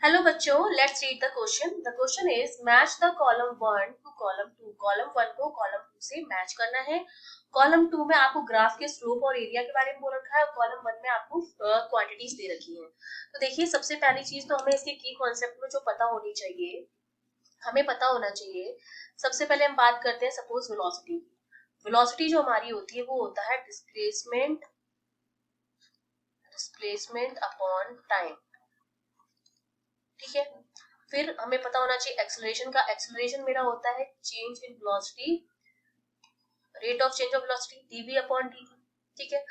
Hello बच्चों, let's read the question. The question is match the column 1 to column 2। Column 1 को column 2 से match करना है। Column 2 में आपको ग्राफ के स्लोप और एरिया के बारे में बोल रखा है और कॉलम 1 में आपको क्वांटिटीज दे रखी है। तो देखिए, सबसे पहली चीज तो हमें इसके की कॉन्सेप्ट में जो पता होनी चाहिए, हमें पता होना चाहिए। सबसे पहले हम बात करते हैं सपोज वेलोसिटी की। वेलोसिटी जो हमारी होती है वो होता है डिस्प्लेसमेंट अपॉन टाइम। ठीक है। फिर हमें पता होना चाहिए एक्सेलरेशन का। एक्सेलरेशन मेरा होता है change in velocity, rate of change of velocity, DV upon D. ठीक है।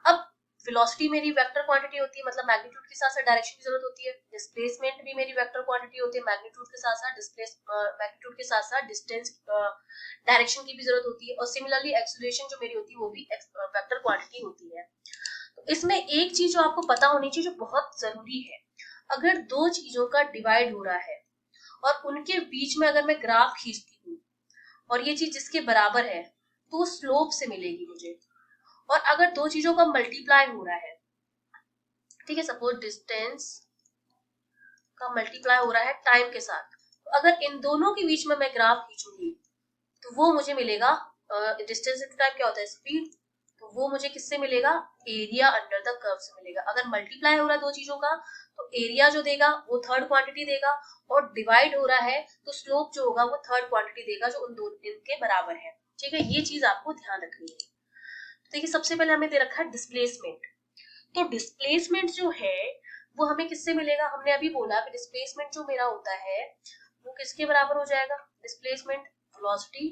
अब वेलोसिटी मेरी वेक्टर क्वांटिटी होती है, मतलब मैग्नीट्यूड के साथ साथ डायरेक्शन की जरूरत होती है। डिस्प्लेसमेंट भी मेरी वेक्टर क्वांटिटी होती है, मैग्नीट्यूड के साथ साथ मैग्नीट्यूड के साथ साथ डिस्टेंस डायरेक्शन की भी जरूरत होती है। और सिमिलरली एक्सेलरेशन जो मेरी होती है वो भी वेक्टर क्वांटिटी होती है। तो इसमें एक चीज जो आपको पता होनी चाहिए, जो बहुत जरूरी है, अगर दो चीजों का डिवाइड हो रहा है और उनके बीच में अगर मैं ग्राफ खींचती हूँ और ये चीज जिसके बराबर है तो स्लोप से मिलेगी मुझे। और अगर दो चीजों का मल्टीप्लाई हो रहा है, ठीक है, सपोज डिस्टेंस का मल्टीप्लाई हो रहा है टाइम के साथ, तो अगर इन दोनों के बीच में मैं ग्राफ खींचूंगी तो वो मुझे मिलेगा, डिस्टेंस इनटू टाइम क्या होता है, स्पीड। तो वो मुझे किससे मिलेगा, एरिया अंडर द कर्व से मिलेगा। अगर मल्टीप्लाई हो रहा है दो चीजों का तो एरिया जो देगा वो थर्ड क्वांटिटी देगा, और डिवाइड हो रहा है तो स्लोप जो होगा वो थर्ड क्वांटिटी देगा, जो उन दो इनके बराबर है। ठीक है, ये चीज आपको ध्यान रखनी है। देखिए, सबसे पहले हमें दे रखा है डिस्प्लेसमेंट। तो डिस्प्लेसमेंट जो है वो हमें किससे मिलेगा, हमने अभी बोला कि डिस्प्लेसमेंट जो मेरा होता है वो किसके बराबर हो जाएगा, डिस्प्लेसमेंट वेलोसिटी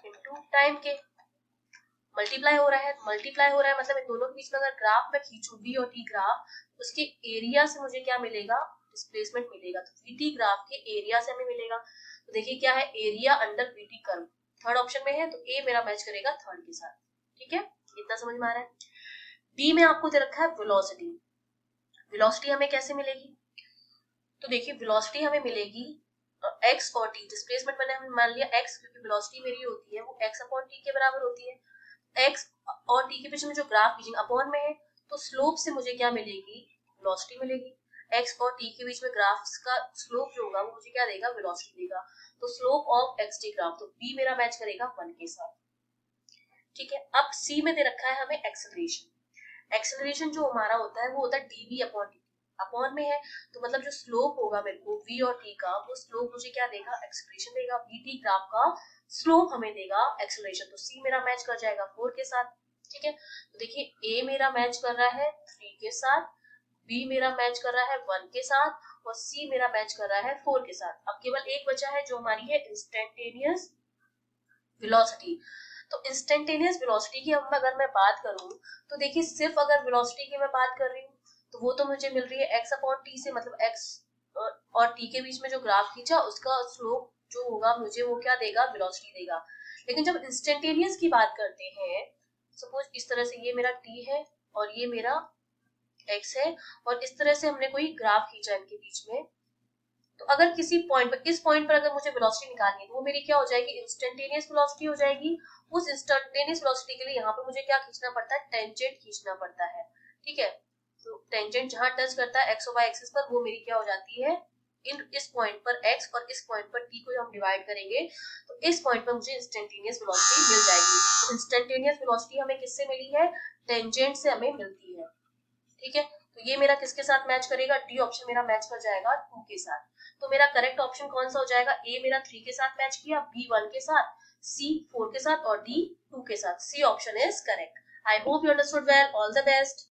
इनटू टाइम के। मल्टीप्लाई हो रहा है मतलब इन दोनों के बीच में अगर ग्राफ मैं खींचूं वी और टी ग्राफ, उसके एरिया से मुझे क्या मिलेगा, डिस्प्लेसमेंट मिलेगा। तो वीटी ग्राफ के एरिया से हमें मिलेगा। तो देखिए क्या है, area under VT curve third option में है, तो ए मेरा मैच करेगा थर्ड के साथ। ठीक है, इतना समझ में आ रहा है। बी में आपको दे रखा है वेलोसिटी। वेलोसिटी हमें कैसे मिलेगी, तो देखिए वेलोसिटी हमें मिलेगी एक्स और टी। डिस्प्लेसमेंट मैंने हमने मान लिया एक्स, क्योंकि वेलोसिटी मेरी होती है वो एक्स अपॉन टी के बराबर होती है। एक्स और टी के बीच में जो ग्राफ खींचेंगे अपॉन में है, तो स्लोप से मुझे क्या मिलेगी, वेलोसिटी मिलेगी। एक्स और टी के बीच में ग्राफ का स्लोप जो होगा वो मुझे क्या देगा, वेलोसिटी देगा। तो slope of x T graph, तो बी मेरा मैच करेगा 1 के साथ। ठीक है। अब सी में दे रखा है हमें एक्सेलरेशन। एक्सेलरेशन जो हमारा होता है वो होता है डीवी अपॉन टी। अपॉन में है तो मतलब जो स्लोप होगा मेरे को वी और टी का, वो स्लोप मुझे क्या देगा, एक्सेलरेशन देगा। वी टी ग्राफ का स्लोप हमें देगा एक्सेलरेशन। तो सी मेरा मैच कर जाएगा 4 के साथ। ठीक है। तो देखिए ए मेरा मैच कर रहा है 3 के साथ, बी मेरा मैच कर रहा है 1 के साथ, और सी मेरा मैच कर रहा है 4 के साथ। अब केवल एक बचा है जो हमारी है इंस्टेंटेनियस वेलोसिटी। तो इंस्टेंटेनियस वेलोसिटी की अब अगर मैं बात करूं, तो देखिए सिर्फ अगर वेलोसिटी की मैं बात कर रही हूँ तो वो तो मुझे मिल रही है एक्स अपॉन टी से, मतलब एक्स और टी के बीच में जो ग्राफ खींचा उसका स्लोप जो होगा मुझे वो क्या देगा, वेलोसिटी देगा। लेकिन जब इंस्टेंटेनियस की बात करते हैं, सपोज इस तरह से ये मेरा टी है और ये मेरा एक्स है, और इस तरह से हमने कोई ग्राफ खींचा इनके बीच में, तो अगर किसी पॉइंट पर, इस पॉइंट पर अगर मुझे वेलोसिटी निकालनी है तो वो मेरी क्या हो जाएगी, इंस्टेंटेनियस वेलोसिटी हो जाएगी। उस इंस्टेंटेनियस वेलोसिटी के लिए यहाँ पे मुझे क्या खींचना पड़ता है, टेंजेंट खींचना पड़ता है। ठीक है। तो टेंजेंट जहां टच करता है एक्स और वाई एक्सिस पर, वो मेरी क्या हो जाती है, इस पॉइंट पर एक्स और इस पॉइंट पर टी को हम डिवाइड करेंगे तो इस पॉइंट पर मुझे इंस्टेंटेनियस वेलोसिटी मिल जाएगी। तो इंस्टेंटेनियस वेलोसिटी हमें किससे मिली है, टेंजेंट से हमें मिलती है। ठीक है। तो ये मेरा किसके साथ मैच करेगा, डी ऑप्शन मेरा मैच कर जाएगा 2 के साथ। तो मेरा करेक्ट ऑप्शन कौन सा हो जाएगा, ए मेरा 3 के साथ मैच किया, बी 1 के साथ, सी 4 के साथ और डी 2 के साथ। C option is correct. I hope you understood well. All the best.